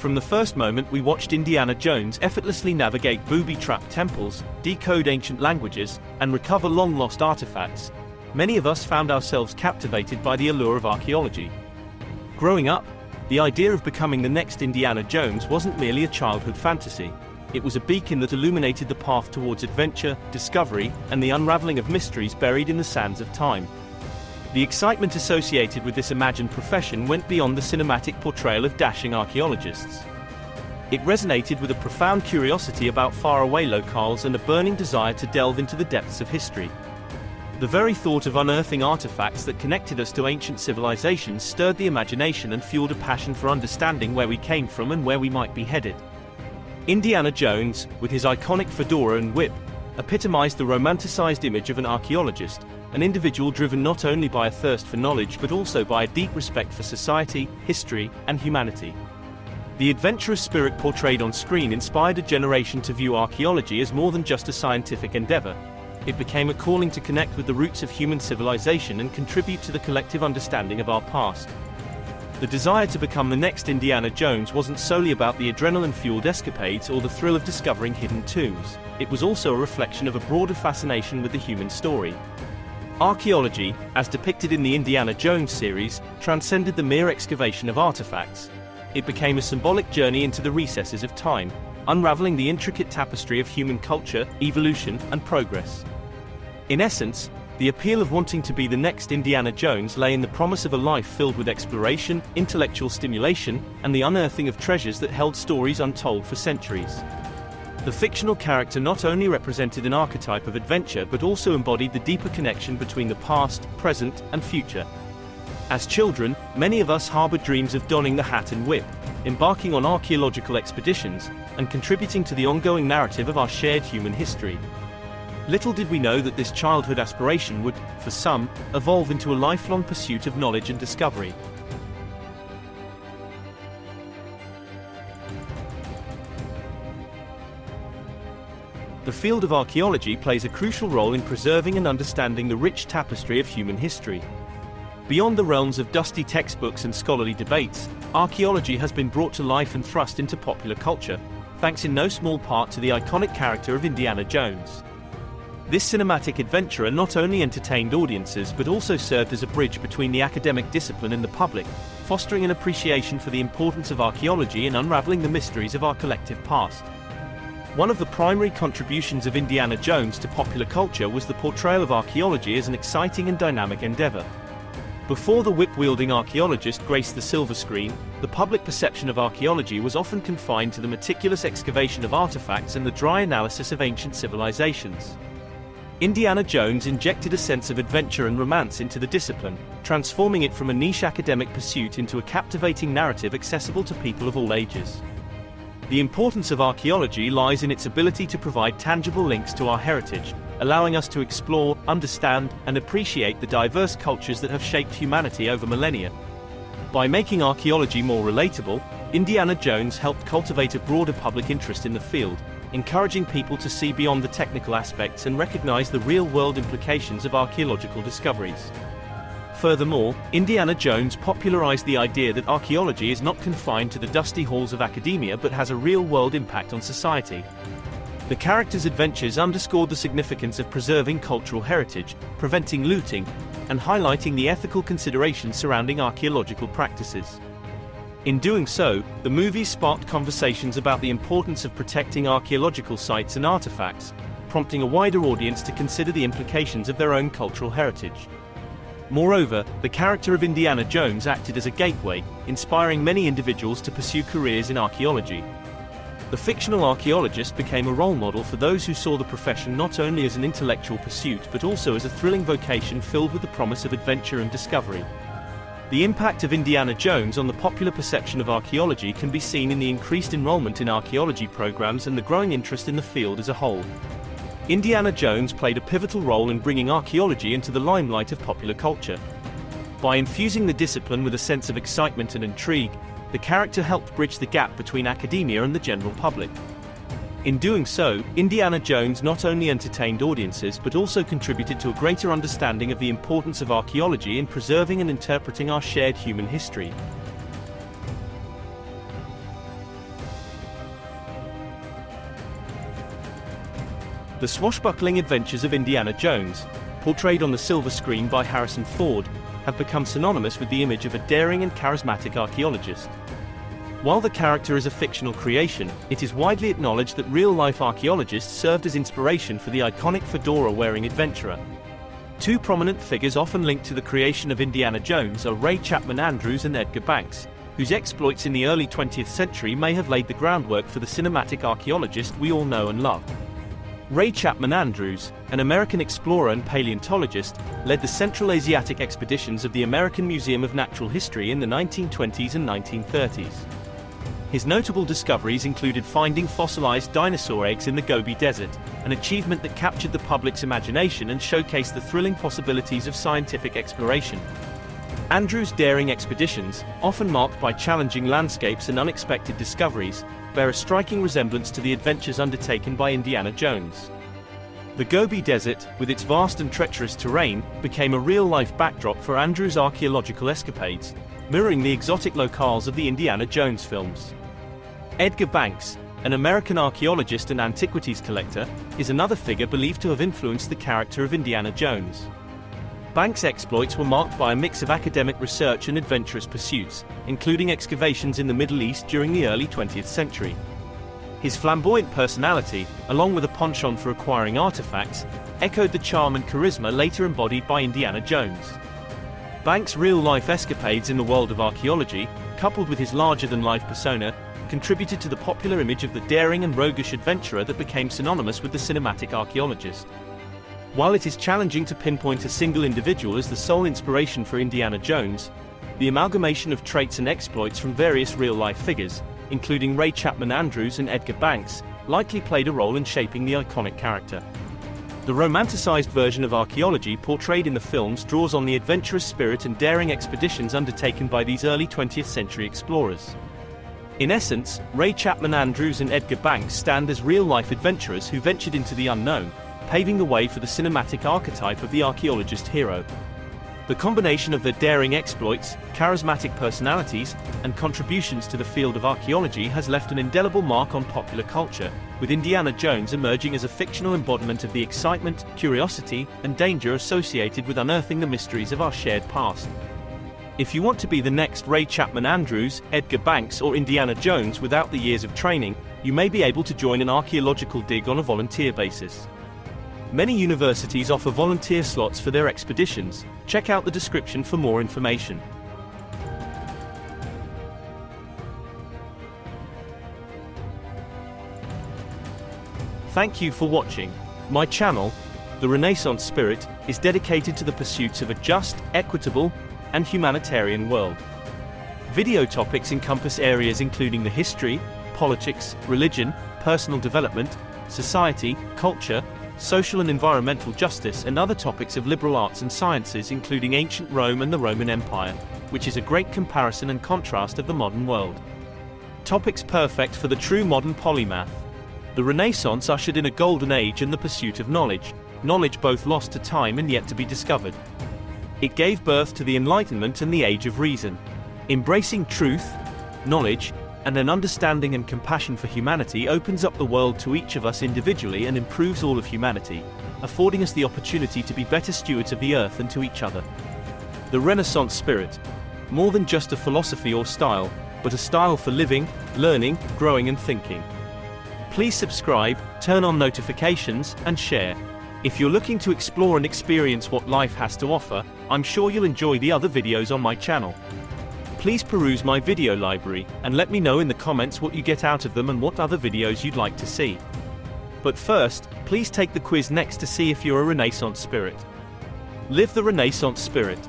From the first moment we watched Indiana Jones effortlessly navigate booby-trapped temples, decode ancient languages, and recover long-lost artifacts, many of us found ourselves captivated by the allure of archaeology. Growing up, the idea of becoming the next Indiana Jones wasn't merely a childhood fantasy. It was a beacon that illuminated the path towards adventure, discovery, and the unraveling of mysteries buried in the sands of time. The excitement associated with this imagined profession went beyond the cinematic portrayal of dashing archaeologists. It resonated with a profound curiosity about faraway locales and a burning desire to delve into the depths of history. The very thought of unearthing artifacts that connected us to ancient civilizations stirred the imagination and fueled a passion for understanding where we came from and where we might be headed. Indiana Jones, with his iconic fedora and whip, epitomized the romanticized image of an archaeologist, an individual driven not only by a thirst for knowledge but also by a deep respect for society, history, and humanity. The adventurous spirit portrayed on screen inspired a generation to view archaeology as more than just a scientific endeavor. It became a calling to connect with the roots of human civilization and contribute to the collective understanding of our past. The desire to become the next Indiana Jones wasn't solely about the adrenaline-fueled escapades or the thrill of discovering hidden tombs. It was also a reflection of a broader fascination with the human story. Archaeology, as depicted in the Indiana Jones series, transcended the mere excavation of artifacts. It became a symbolic journey into the recesses of time, unraveling the intricate tapestry of human culture, evolution, and progress. In essence, the appeal of wanting to be the next Indiana Jones lay in the promise of a life filled with exploration, intellectual stimulation, and the unearthing of treasures that held stories untold for centuries. The fictional character not only represented an archetype of adventure but also embodied the deeper connection between the past, present, and future. As children, many of us harbored dreams of donning the hat and whip, embarking on archaeological expeditions, and contributing to the ongoing narrative of our shared human history. Little did we know that this childhood aspiration would, for some, evolve into a lifelong pursuit of knowledge and discovery. The field of archaeology plays a crucial role in preserving and understanding the rich tapestry of human history. Beyond the realms of dusty textbooks and scholarly debates, archaeology has been brought to life and thrust into popular culture, thanks in no small part to the iconic character of Indiana Jones. This cinematic adventurer not only entertained audiences but also served as a bridge between the academic discipline and the public, fostering an appreciation for the importance of archaeology and unraveling the mysteries of our collective past. One of the primary contributions of Indiana Jones to popular culture was the portrayal of archaeology as an exciting and dynamic endeavor. Before the whip-wielding archaeologist graced the silver screen, the public perception of archaeology was often confined to the meticulous excavation of artifacts and the dry analysis of ancient civilizations. Indiana Jones injected a sense of adventure and romance into the discipline, transforming it from a niche academic pursuit into a captivating narrative accessible to people of all ages. The importance of archaeology lies in its ability to provide tangible links to our heritage, allowing us to explore, understand, and appreciate the diverse cultures that have shaped humanity over millennia. By making archaeology more relatable, Indiana Jones helped cultivate a broader public interest in the field, encouraging people to see beyond the technical aspects and recognize the real-world implications of archaeological discoveries. Furthermore, Indiana Jones popularized the idea that archaeology is not confined to the dusty halls of academia but has a real-world impact on society. The character's adventures underscored the significance of preserving cultural heritage, preventing looting, and highlighting the ethical considerations surrounding archaeological practices. In doing so, the movie sparked conversations about the importance of protecting archaeological sites and artifacts, prompting a wider audience to consider the implications of their own cultural heritage. Moreover, the character of Indiana Jones acted as a gateway, inspiring many individuals to pursue careers in archaeology. The fictional archaeologist became a role model for those who saw the profession not only as an intellectual pursuit but also as a thrilling vocation filled with the promise of adventure and discovery. The impact of Indiana Jones on the popular perception of archaeology can be seen in the increased enrollment in archaeology programs and the growing interest in the field as a whole. Indiana Jones played a pivotal role in bringing archaeology into the limelight of popular culture. By infusing the discipline with a sense of excitement and intrigue, the character helped bridge the gap between academia and the general public. In doing so, Indiana Jones not only entertained audiences but also contributed to a greater understanding of the importance of archaeology in preserving and interpreting our shared human history. The swashbuckling adventures of Indiana Jones, portrayed on the silver screen by Harrison Ford, have become synonymous with the image of a daring and charismatic archaeologist. While the character is a fictional creation, it is widely acknowledged that real-life archaeologists served as inspiration for the iconic fedora-wearing adventurer. Two prominent figures often linked to the creation of Indiana Jones are Ray Chapman Andrews and Edgar Banks, whose exploits in the early 20th century may have laid the groundwork for the cinematic archaeologist we all know and love. Ray Chapman Andrews, an American explorer and paleontologist, led the Central Asiatic expeditions of the American Museum of Natural History in the 1920s and 1930s. His notable discoveries included finding fossilized dinosaur eggs in the Gobi Desert, an achievement that captured the public's imagination and showcased the thrilling possibilities of scientific exploration. Andrews' daring expeditions, often marked by challenging landscapes and unexpected discoveries, bear a striking resemblance to the adventures undertaken by Indiana Jones. The Gobi Desert, with its vast and treacherous terrain, became a real-life backdrop for Andrews' archaeological escapades, mirroring the exotic locales of the Indiana Jones films. Edgar Banks, an American archaeologist and antiquities collector, is another figure believed to have influenced the character of Indiana Jones. Banks' exploits were marked by a mix of academic research and adventurous pursuits, including excavations in the Middle East during the early 20th century. His flamboyant personality, along with a penchant for acquiring artifacts, echoed the charm and charisma later embodied by Indiana Jones. Banks' real-life escapades in the world of archaeology, coupled with his larger-than-life persona, contributed to the popular image of the daring and roguish adventurer that became synonymous with the cinematic archaeologist. While it is challenging to pinpoint a single individual as the sole inspiration for Indiana Jones, the amalgamation of traits and exploits from various real-life figures, including Ray Chapman Andrews and Edgar Banks, likely played a role in shaping the iconic character. The romanticized version of archaeology portrayed in the films draws on the adventurous spirit and daring expeditions undertaken by these early 20th century explorers. In essence, Ray Chapman Andrews and Edgar Banks stand as real-life adventurers who ventured into the unknown, paving the way for the cinematic archetype of the archaeologist hero. The combination of their daring exploits, charismatic personalities, and contributions to the field of archaeology has left an indelible mark on popular culture, with Indiana Jones emerging as a fictional embodiment of the excitement, curiosity, and danger associated with unearthing the mysteries of our shared past. If you want to be the next Ray Chapman Andrews, Edgar Banks, or Indiana Jones without the years of training, you may be able to join an archaeological dig on a volunteer basis. Many universities offer volunteer slots for their expeditions. Check out the description for more information. Thank you for watching. My channel, The Renaissance Spirit, is dedicated to the pursuits of a just, equitable, and humanitarian world. Video topics encompass areas including the history, politics, religion, personal development, society, culture, social and environmental justice, and other topics of liberal arts and sciences including ancient Rome and the Roman Empire, which is a great comparison and contrast of the modern world. Topics perfect for the true modern polymath. The Renaissance ushered in a golden age and the pursuit of knowledge both lost to time and yet to be discovered. It gave birth to the Enlightenment and the Age of Reason. Embracing truth, knowledge, and an understanding and compassion for humanity opens up the world to each of us individually and improves all of humanity, affording us the opportunity to be better stewards of the earth and to each other. The Renaissance spirit. More than just a philosophy or style, but a style for living, learning, growing and thinking. Please subscribe, turn on notifications, and share. If you're looking to explore and experience what life has to offer, I'm sure you'll enjoy the other videos on my channel. Please peruse my video library, and let me know in the comments what you get out of them and what other videos you'd like to see. But first, please take the quiz next to see if you're a Renaissance spirit. Live the Renaissance spirit.